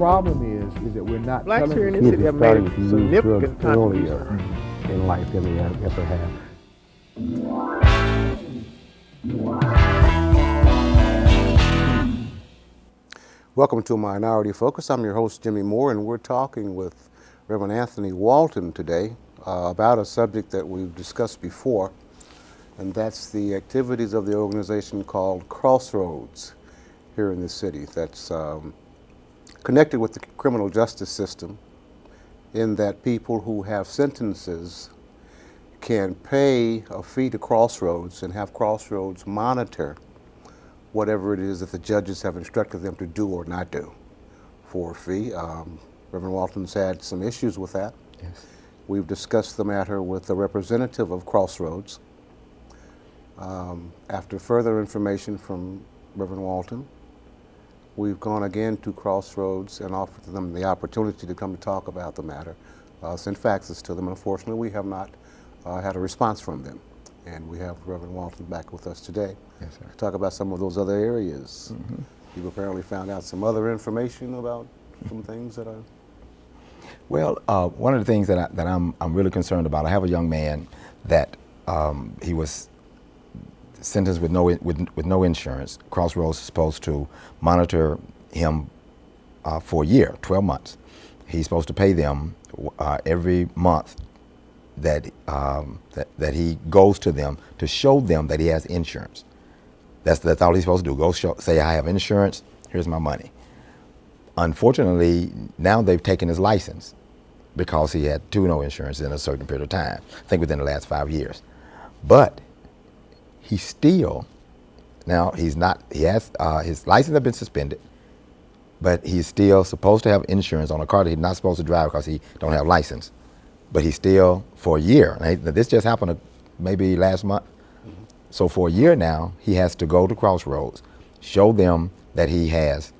problem is that we're not Blacks telling here in the this kids city have made a significant contribution. in life than they ever have. Welcome to Minority Focus. I'm your host, Jimmie Moore, and we're talking with Reverend Anthony Walton today about a subject that we've discussed before, and that's the activities of the organization called Crossroads here in the city. That's connected with the criminal justice system, in that people who have sentences can pay a fee to Crossroads and have Crossroads monitor whatever it is that the judges have instructed them to do or not do for a fee. Reverend Walton's had some issues with that. Yes. We've discussed the matter with a representative of Crossroads. After further information from Reverend Walton, we've gone again to Crossroads and offered them the opportunity to come to talk about the matter, sent faxes to them. Unfortunately, we have not had a response from them. And we have Reverend Walton back with us today. Yes, sir. To talk about some of those other areas. Mm-hmm. You've apparently found out some other information about some things that are... Well, one of the things that I'm really concerned about, I have a young man that he was sentenced with no insurance. Crossroads is supposed to monitor him for a year, 12 months. He's supposed to pay them every month that he goes to them to show them that he has insurance. That's all he's supposed to do. Go say, I have insurance, here's my money. Unfortunately, now they've taken his license because he had no insurance in a certain period of time, I think within the last 5 years. But he still, now he's not, he has, his license has been suspended, but he's still supposed to have insurance on a car that he's not supposed to drive because he don't have license. But he still, for a year, this just happened maybe last month. Mm-hmm. So for a year now, he has to go to Crossroads, show them that he has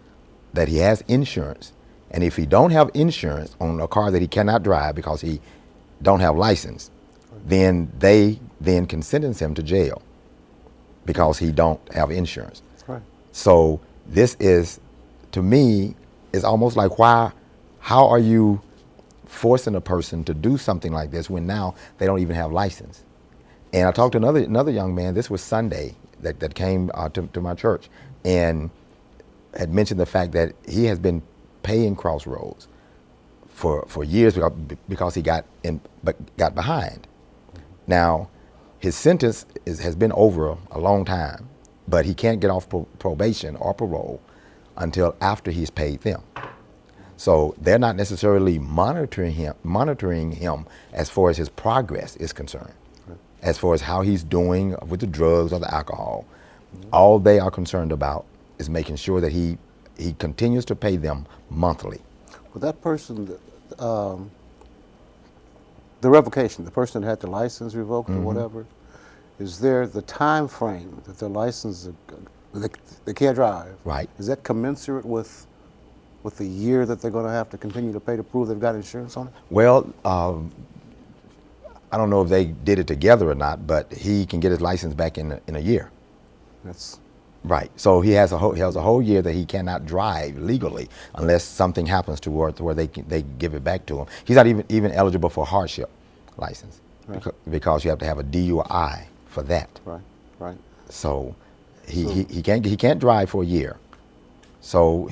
insurance. And if he don't have insurance on a car that he cannot drive because he don't have license, then they can sentence him to jail because he don't have insurance. Right. So this is, to me, is almost like how are you forcing a person to do something like this when now they don't even have license? And I talked to another young man, this was Sunday, that came to my church and had mentioned the fact that he has been paying Crossroads for years because he got behind. Now, his sentence has been over a long time, but he can't get off probation or parole until after he's paid them. So they're not necessarily monitoring him as far as his progress is concerned, as far as how he's doing with the drugs or the alcohol. Mm-hmm. All they are concerned about is making sure that he continues to pay them monthly. Well, that person, the revocation, the person that had the license revoked or whatever, is there the time frame that their license, they can't drive? Right. Is that commensurate with the year that they're going to have to continue to pay to prove they've got insurance on it? Well, I don't know if they did it together or not, but he can get his license back in a year. That's right. So he has a whole year that he cannot drive legally unless something happens to where they give it back to him. He's not even eligible for a hardship license, right, because you have to have a DUI for that. Right. Right. So he can't drive for a year. So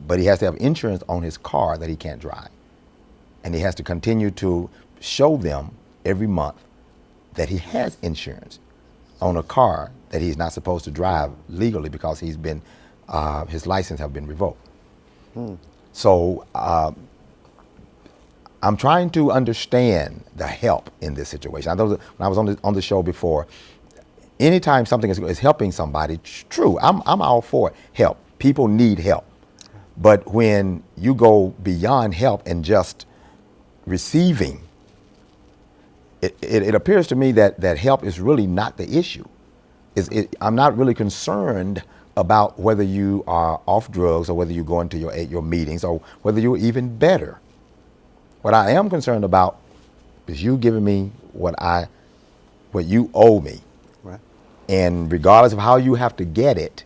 but he has to have insurance on his car that he can't drive. And he has to continue to show them every month that he has insurance on a car that he's not supposed to drive legally because he's been, his license have been revoked. So I'm trying to understand the help in this situation. I know that when I was on the show before, anytime something is helping somebody, true, I'm all for help. People need help. But when you go beyond help and just receiving, it appears to me that help is really not the issue. I'm not really concerned about whether you are off drugs or whether you go into your meetings or whether you're even better. What I am concerned about is you giving me what you owe me. right. And regardless of how you have to get it,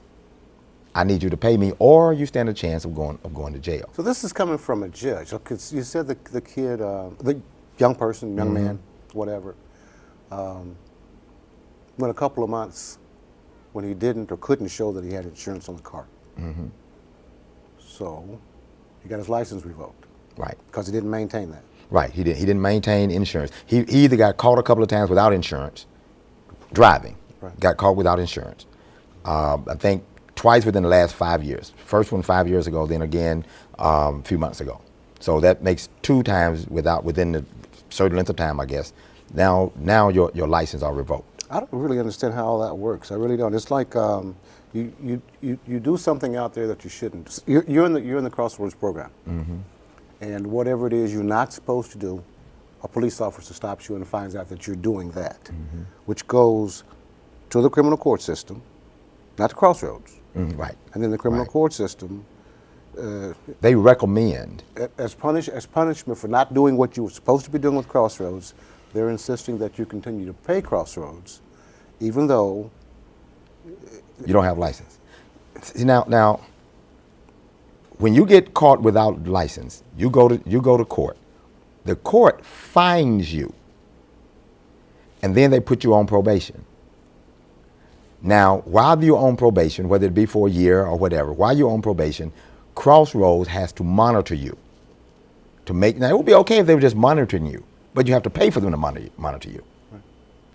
I need you to pay me, or you stand a chance of going to jail. So this is coming from a judge. Okay, you said the kid, the young person, young man, whatever, went a couple of months when he didn't or couldn't show that he had insurance on the car. So he got his license revoked. Right. Because he didn't maintain that. Right. He didn't maintain insurance. He either got caught a couple of times without insurance, driving. Right. Got caught without insurance. I think twice within the last 5 years. First one 5 years ago, then again a few months ago. So that makes 2 times within the certain length of time, I guess. Now your license are revoked. I don't really understand how all that works. I really don't. It's like you do something out there that you shouldn't. You're in the Crossroads program, and whatever it is you're not supposed to do, a police officer stops you and finds out that you're doing that, which goes to the criminal court system, not the Crossroads. Right. And then the criminal court system. They recommend. As punishment for not doing what you were supposed to be doing with Crossroads, they're insisting that you continue to pay Crossroads, even though you don't have license. See, now, when you get caught without license, you go to court. The court fines you, and then they put you on probation. Now, while you're on probation, whether it be for a year or whatever, while you're on probation, Crossroads has to monitor you. Now, it would be okay if they were just monitoring you, but you have to pay for them to monitor you. Right.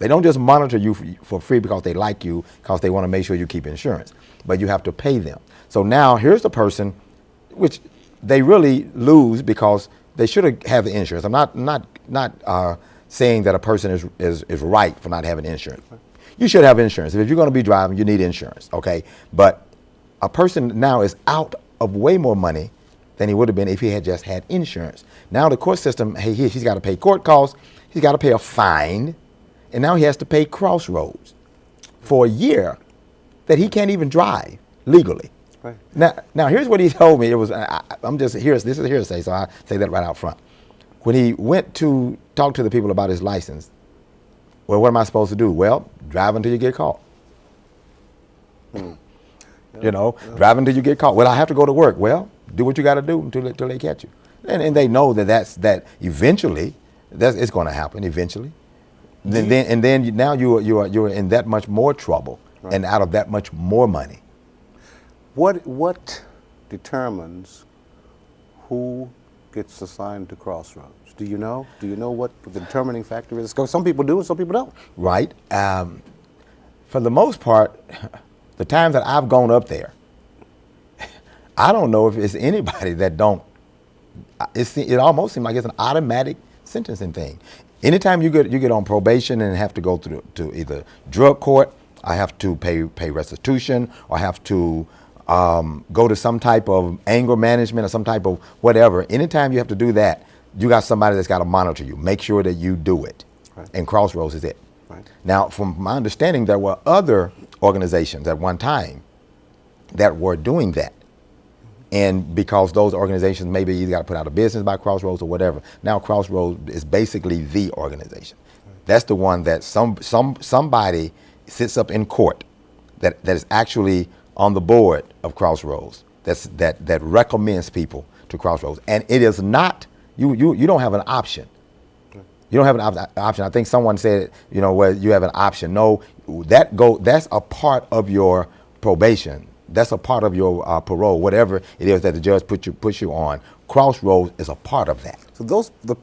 They don't just monitor you for free because they like you, because they want to make sure you keep insurance, but you have to pay them. So now here's the person, which they really lose because they should have the insurance. I'm not saying that a person is right for not having insurance. Right. You should have insurance. If you're going to be driving, you need insurance, okay? But a person now is out of way more money than he would have been if he had just had insurance. Now the court system, he's got to pay court costs, he's got to pay a fine, and now he has to pay Crossroads for a year that he can't even drive legally. Right. Now here's what he told me. It was this is hearsay, so I say that right out front. When he went to talk to the people about his license, well, what am I supposed to do? Well, drive until you get caught. Drive until you get caught. Well, I have to go to work. Well, do what you got to do until they catch you. And they know that eventually, it's going to happen eventually. Now you're in that much more trouble, right, and out of that much more money. What determines who gets assigned to Crossroads? Do you know? Do you know what the determining factor is? Because some people do and some people don't. Right. For the most part, the times that I've gone up there, I don't know if it's anybody that don't. It almost seems like it's an automatic sentencing thing. Anytime you get on probation and have to go through to either drug court, I have to pay restitution, or I have to go to some type of anger management or some type of whatever. Anytime you have to do that, you got somebody that's got to monitor you, make sure that you do it. Right. And Crossroads is it. Right. Now, from my understanding, there were other organizations at one time that were doing that. And because those organizations maybe either got to put out of business by Crossroads or whatever, now Crossroads is basically the organization. Right. That's the one that somebody sits up in court that is actually on the board of Crossroads that recommends people to Crossroads. And it is not, you don't have an option. You don't have an option. I think someone said, well, you have an option. No, that's a part of your probation. That's a part of your parole, whatever it is that the judge puts you on. Crossroads is a part of that. So the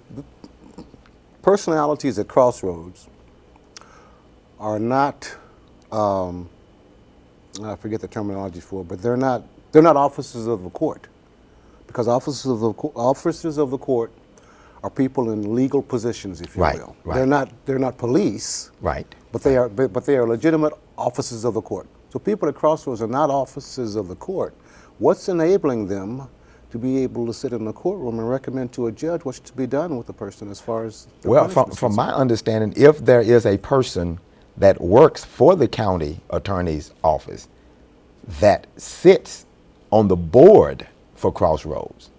personalities at Crossroads are not, I forget the terminology for it, but they're not officers of the court, because officers of the court are people in legal positions, if you will. Right. They're not police. Right. But they are legitimate officers of the court. So people at Crossroads are not officers of the court. What's enabling them to be able to sit in the courtroom and recommend to a judge what's to be done with the person as far as the punishment? From my understanding, if there is a person that works for the county attorney's office that sits on the board for Crossroads,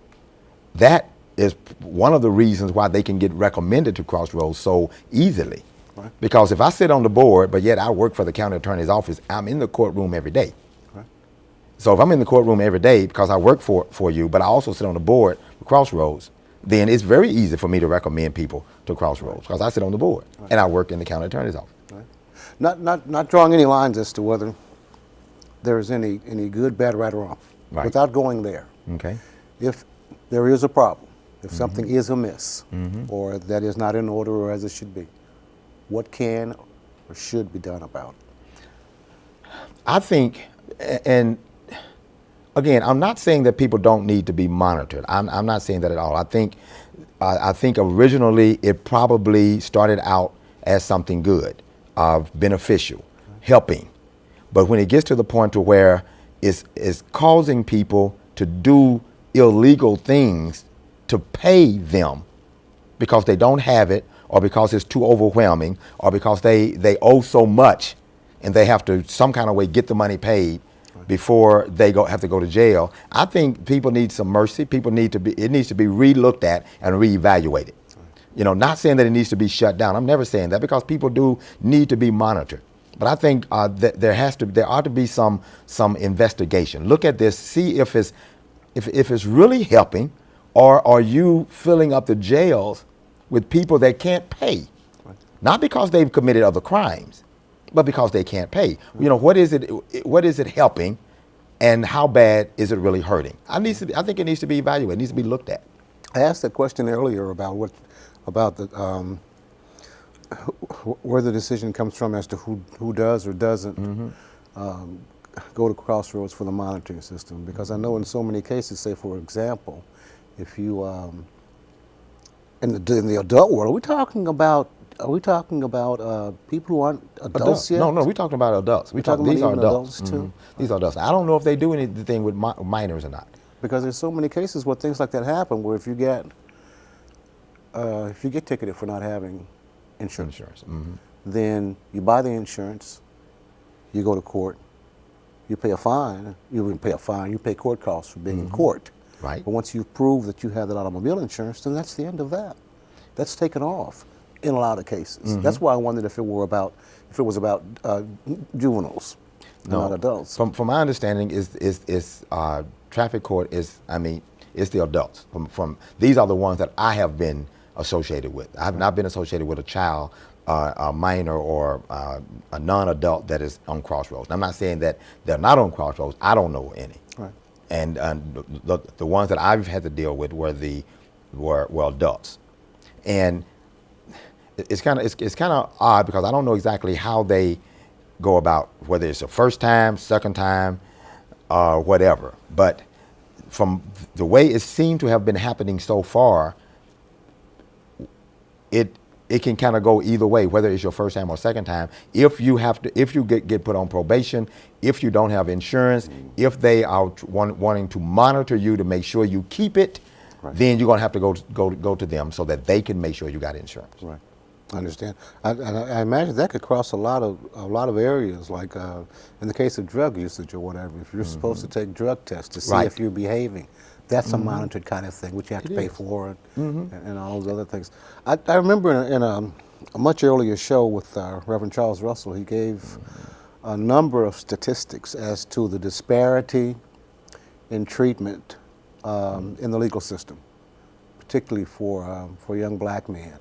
that is one of the reasons why they can get recommended to Crossroads so easily. Right. Because if I sit on the board, but yet I work for the county attorney's office, I'm in the courtroom every day. Right. So if I'm in the courtroom every day because I work for you, but I also sit on the board with Crossroads, then it's very easy for me to recommend people to Crossroads because I sit on the board and I work in the county attorney's office. Right. Not drawing any lines as to whether there is any good, bad, right, or wrong. Right. Without going there. Okay. If there is a problem, if something is amiss, or that is not in order or as it should be, what can or should be done about it? I think, and again, I'm not saying that people don't need to be monitored. I'm not saying that at all. I think originally it probably started out as something good, beneficial, helping. But when it gets to the point to where it's causing people to do illegal things to pay them because they don't have it, or because it's too overwhelming, or because they owe so much and they have to some kind of way get the money paid before they have to go to jail. I think people need some mercy. It needs to be relooked at and reevaluated. You know, not saying that it needs to be shut down. I'm never saying that, because people do need to be monitored. But I think that there ought to be some investigation. Look at this, see if it's really helping, or are you filling up the jails with people that can't pay, not because they've committed other crimes, but because they can't pay. You know, what is it helping, and how bad is it really hurting? I think it needs to be evaluated. It needs to be looked at. I asked that question earlier about where the decision comes from as to who does or doesn't go to Crossroads for the monitoring system, because I know in so many cases, say for example, if you in the adult world, are we talking about people who aren't adults yet? No, we're talking about adults. These are adults too. These are adults. I don't know if they do anything with minors or not. Because there's so many cases where things like that happen, where if you get ticketed for not having insurance, then you buy the insurance, you go to court, you pay a fine. You wouldn't pay a fine. You pay court costs for being in court. Right. But once you prove that you have that automobile insurance, then that's the end of that. That's taken off in a lot of cases. That's why I wondered if it was about juveniles, not adults. From my understanding, is traffic court it's the adults. From these are the ones that I have been associated with. I have not been associated with a child, a minor, or a non-adult that is on Crossroads. I'm not saying that they're not on Crossroads. I don't know any. Right. And the ones that I've had to deal with were adults, and it's kind of odd, because I don't know exactly how they go about, whether it's the first time, second time, whatever. But from the way it seemed to have been happening so far, it can kind of go either way, whether it's your first time or second time. If you get put on probation, if you don't have insurance, if they are wanting to monitor you to make sure you keep it, then you're gonna have to go to them so that they can make sure you got insurance. Right. I understand. I imagine that could cross a lot of areas, like in the case of drug usage or whatever. If you're supposed to take drug tests to see if you're behaving, that's a monitored kind of thing, which you have to pay for, and all those other things. I remember in a much earlier show with Reverend Charles Russell, he gave a number of statistics as to the disparity in treatment in the legal system, particularly for young black men.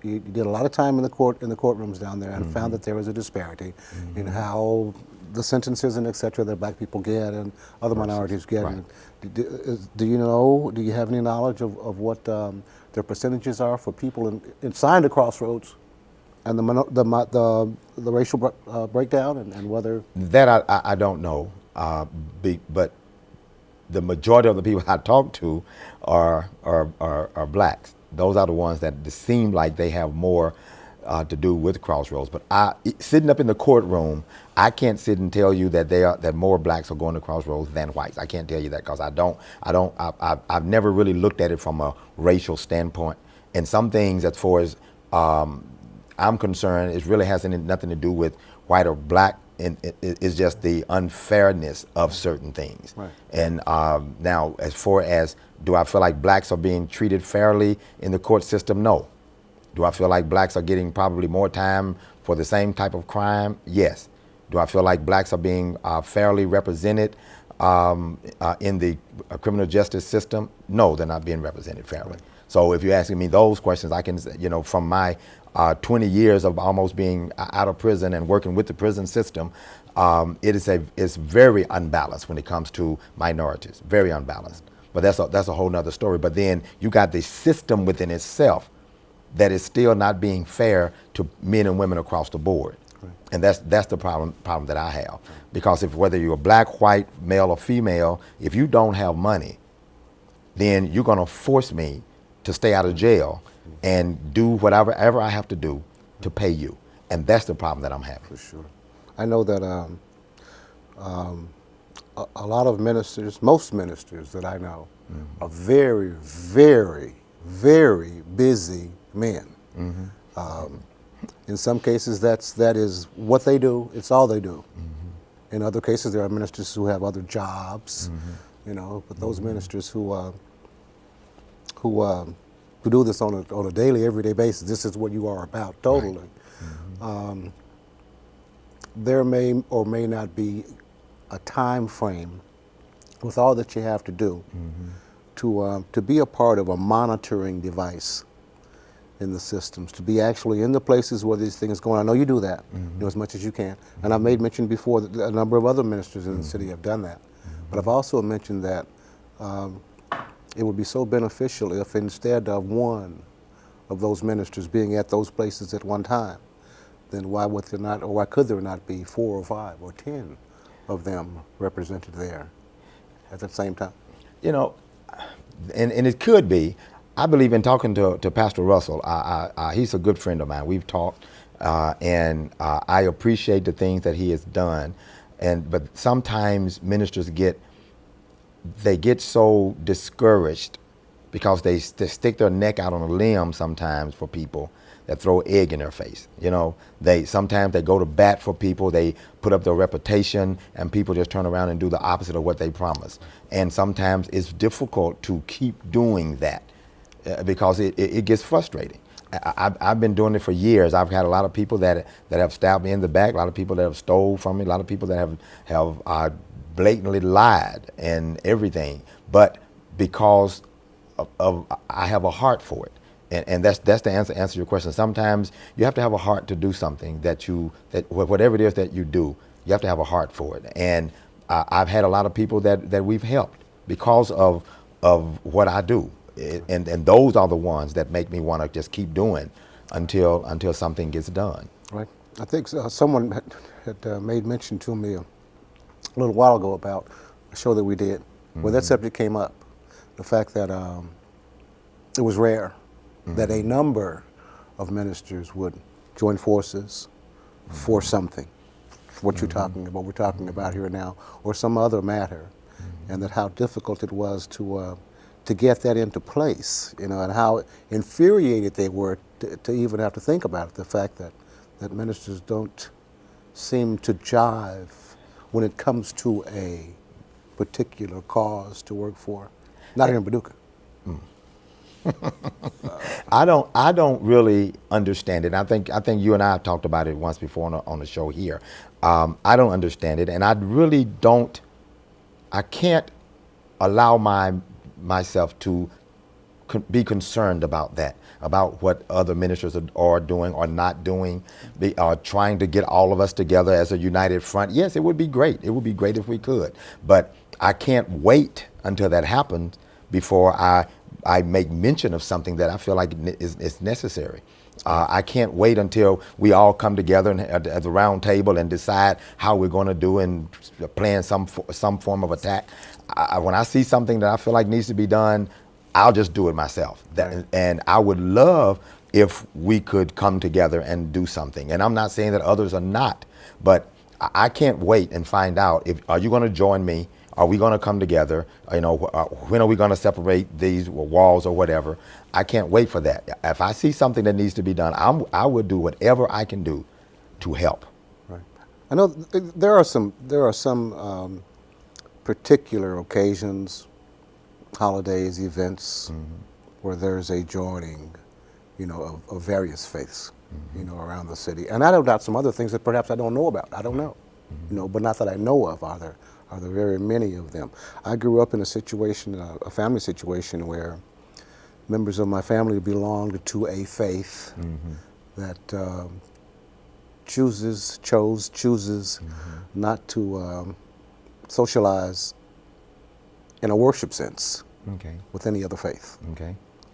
He did a lot of time in the courtrooms down there, and found that there was a disparity in how the sentences and et cetera that black people get and other minorities get. Right. Do you have any knowledge of what their percentages are for people inside the Crossroads, and the racial breakdown, and whether that I don't know, but the majority of the people I talk to are blacks. Those are the ones that seem like they have more to do with Crossroads. But sitting up in the courtroom, I can't sit and tell you that more blacks are going to Crossroads than whites. I can't tell you that, because I've never really looked at it from a racial standpoint. And some things, as far as I'm concerned, it really has nothing to do with white or black. And it's just the unfairness of certain things. Right. And now, as far as, do I feel like blacks are being treated fairly in the court system? No. Do I feel like blacks are getting probably more time for the same type of crime? Yes. Do I feel like blacks are being fairly represented in the criminal justice system? No, they're not being represented fairly. Right. So if you're asking me those questions, I can, from my 20 years of almost being out of prison and working with the prison system, it's very unbalanced when it comes to minorities, very unbalanced. But that's a whole nother story. But then you got the system within itself that is still not being fair to men and women across the board. Right. And that's the problem that I have. Because whether you're black, white, male or female, if you don't have money, then you're gonna force me to stay out of jail and do whatever I have to do to pay you. And that's the problem that I'm having. For sure. I know that a lot of ministers, most ministers that I know, are very, very, very busy men. In some cases, that is what they do. It's all they do. In other cases, there are ministers who have other jobs, but those ministers who do this on a daily, everyday basis, this is what you are about, totally. Right. There may or may not be a time frame with all that you have to do to be a part of a monitoring device in the systems, to be actually in the places where these things are going. I know you do that, as much as you can. And I've made mention before that a number of other ministers in the city have done that. But I've also mentioned that it would be so beneficial if instead of one of those ministers being at those places at one time, then why would there not, or why could there not be 4 or 5 or 10 of them represented there at the same time? And it could be. I believe in talking to Pastor Russell. He's a good friend of mine. We've talked, and I appreciate the things that he has done. But sometimes ministers get so discouraged because they stick their neck out on a limb sometimes for people that throw egg in their face. Sometimes they go to bat for people, they put up their reputation, and people just turn around and do the opposite of what they promised. And sometimes it's difficult to keep doing that because it gets frustrating. I've been doing it for years. I've had a lot of people that have stabbed me in the back, a lot of people that have stole from me, a lot of people that have blatantly lied and everything. But because of I have a heart for it. And that's the answer your question. Sometimes you have to have a heart to do something that whatever it is that you do, you have to have a heart for it. And I've had a lot of people that we've helped because of what I do. And those are the ones that make me want to just keep doing until something gets done. Right. I think someone had made mention to me a little while ago about a show that we did where that subject came up. The fact that it was rare that a number of ministers would join forces for something, what we're talking about here now, or some other matter, and that how difficult it was to get that into place, and how infuriated they were to even have to think about it. The fact that ministers don't seem to jive when it comes to a particular cause to work for, not here in Paducah. I don't really understand it. I think you and I have talked about it once before on the show here. I don't understand it, and I can't allow myself to be concerned about that, about what other ministers are doing or not doing, trying to get all of us together as a united front. Yes, it would be great. It would be great if we could, but I can't wait until that happens before I make mention of something that I feel like is necessary. I can't wait until we all come together at the round table and decide how we're going to do and plan some form of attack. When I see something that I feel like needs to be done, I'll just do it myself. And I would love if we could come together and do something. And I'm not saying that others are not, but I can't wait and find out are you going to join me? Are we going to come together? When are we going to separate these walls or whatever? I can't wait for that. If I see something that needs to be done, I will do whatever I can do to help. Right. I know there are some particular occasions, holidays, events, where there's a joining, of various faiths, around the city. And I don't doubt some other things that perhaps I don't know about. I don't know. but not that I know of. Are there very many of them? I grew up in a situation, a family situation, where members of my family belonged to a faith that chooses not to socialize in a worship sense with any other faith.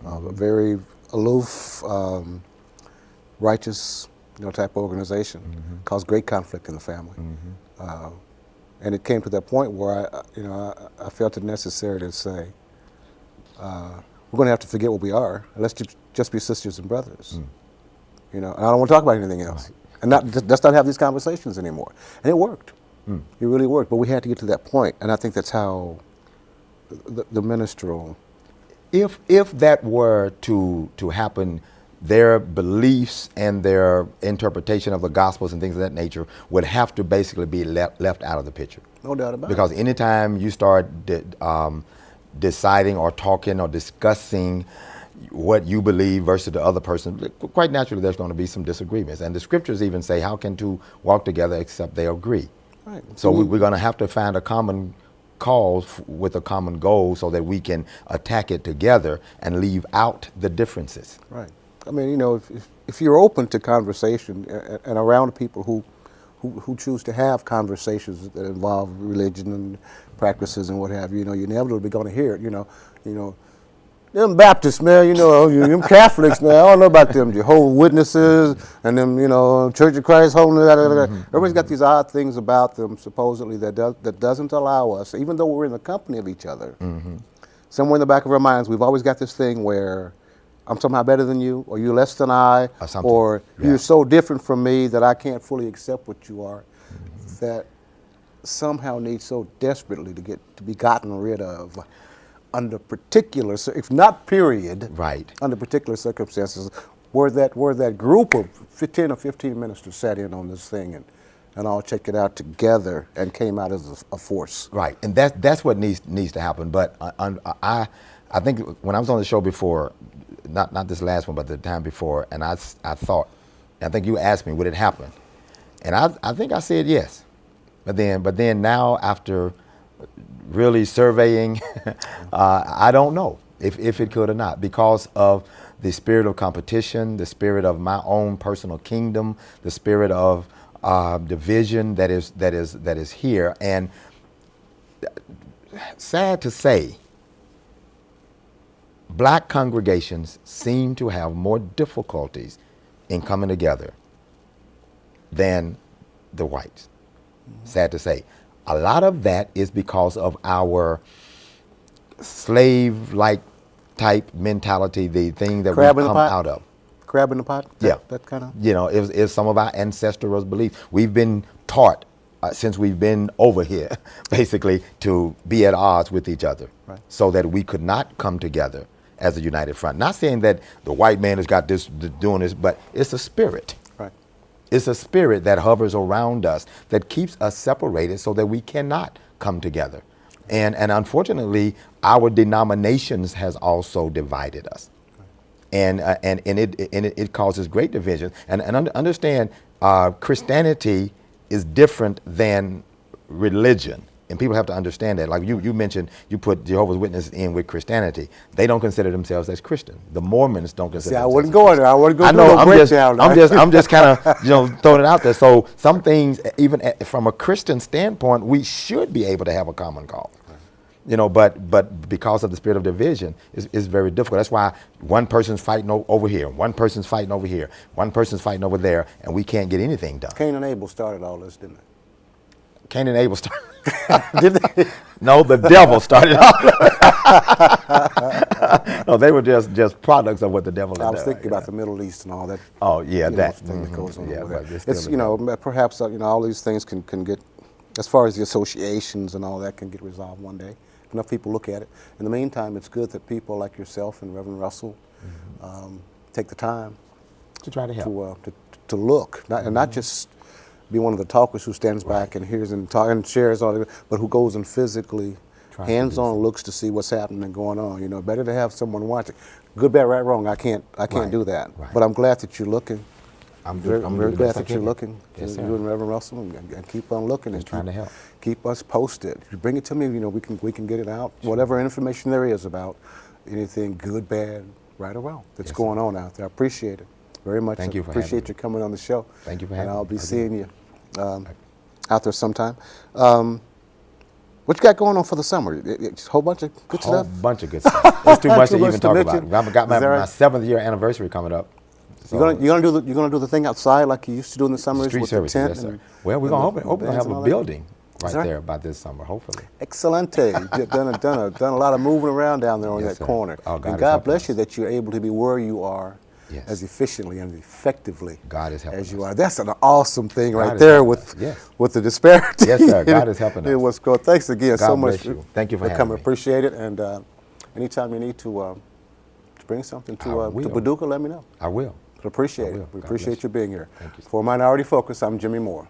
A very aloof, righteous, type of organization caused great conflict in the family. And it came to that point where I felt it necessary to say, we're going to have to forget what we are, and let's just be sisters and brothers. And I don't want to talk about anything else. And let's not have these conversations anymore. And it worked. It really worked. But we had to get to that point, and I think that's how the minstrel. If that were to happen, their beliefs and their interpretation of the Gospels and things of that nature would have to basically be left out of the picture. No doubt about it. Because anytime you start deciding or talking or discussing what you believe versus the other person, quite naturally there's going to be some disagreements. And the scriptures even say, how can two walk together except they agree? Right. So we're going to have to find a common cause with a common goal so that we can attack it together and leave out the differences. Right. I mean, if you're open to conversation and around people who choose to have conversations that involve religion and practices and what have you, you're inevitably going to hear it. Them Baptists, man, them Catholics, man, I don't know about them Jehovah's Witnesses and them, Church of Christ Holiness. Everybody's got these odd things about them, supposedly, that doesn't allow us, even though we're in the company of each other. Somewhere in the back of our minds, we've always got this thing where I'm somehow better than you, or you're less than I, or you're so different from me that I can't fully accept what you are, that somehow needs so desperately to be gotten rid of under particular, if not period, under particular circumstances, where that group of 10 or 15 ministers sat in on this thing and all checked it out together and came out as a force. Right, and that's what needs to happen. But I think when I was on the show before, not this last one, but the time before, and I think you asked me, would it happen? And I think I said yes. But then now, after really surveying, I don't know if it could or not, because of the spirit of competition, the spirit of my own personal kingdom, the spirit of division that is here. And sad to say, black congregations seem to have more difficulties in coming together than the whites. Sad to say. A lot of that is because of our slave-like type mentality, the thing that we've come out of. Crab in the pot? That kind of? It's some of our ancestral beliefs. We've been taught since we've been over here, basically, to be at odds with each other, so that we could not come together as a united front. Not saying that the white man has got this, doing this, but it's a spirit. It's a spirit that hovers around us that keeps us separated so that we cannot come together. And unfortunately, our denominations has also divided us. And it causes great division. And understand, Christianity is different than religion. And people have to understand that. Like you mentioned, you put Jehovah's Witnesses in with Christianity. They don't consider themselves as Christian. The Mormons don't consider themselves. I wouldn't go there. I wouldn't go I through know, no breakdown. I'm just kind of throwing it out there. So some things, even from a Christian standpoint, we should be able to have a common cause. But because of the spirit of division, it's very difficult. That's why one person's fighting over here, one person's fighting over here, one person's fighting over there, and we can't get anything done. Cain and Abel started all this, didn't they? Cain and Abel started. Did they? No, the devil started all. No, they were just products of what the devil did. I was thinking about the Middle East and all that. Oh yeah, that thing that goes on. Yeah, over there. It's perhaps all these things can get, as far as the associations and all that, can get resolved one day. If enough people look at it. In the meantime, it's good that people like yourself and Reverend Russell take the time to try to help, to look, not just be one of the talkers who stands back and hears and shares all of it, but who goes and physically, hands-on looks to see what's happening and going on. Better to have someone watching. Good, bad, right, wrong. I can't do that. But I'm glad that you're looking. I'm very doing the glad best I that you're can. looking. Yes, sir. You and Reverend Russell, and keep on looking. Just trying to help. Keep us posted. You bring it to me. We can get it out. Sure. Whatever information there is about anything good, bad, right or wrong that's going on out there. I appreciate it very much. Thank you for appreciate having you coming on the show. Thank you for having me. And I'll be seeing you out there sometime. What you got going on for the summer? Just a whole bunch of good stuff? A whole bunch of good stuff. It's too much to even talk mention. about. I've got my 7th year anniversary coming up. So You're gonna do the thing outside like you used to do in the summers street with services, the tent. yes, sir. Well, we're gonna hope to have a building right that? there by this summer, hopefully. Excelente. You've done a lot of moving around down there on Yes, that sir. corner. Oh, God and is God helping bless us. you that you're able to be where you are Yes. as efficiently and effectively God is helping as you us. are. That's an awesome thing God right is there helping with us. Yes. with the disparity. Yes, sir. God is helping us. It was good. Thanks again God so much bless you. Thank you for having coming. me. Appreciate it. And anytime you need to bring something to will. Paducah, let me know. I will. Appreciate I will. it. We God appreciate bless you being here. Thank you, sir. For Minority Focus, I'm Jimmie Moore.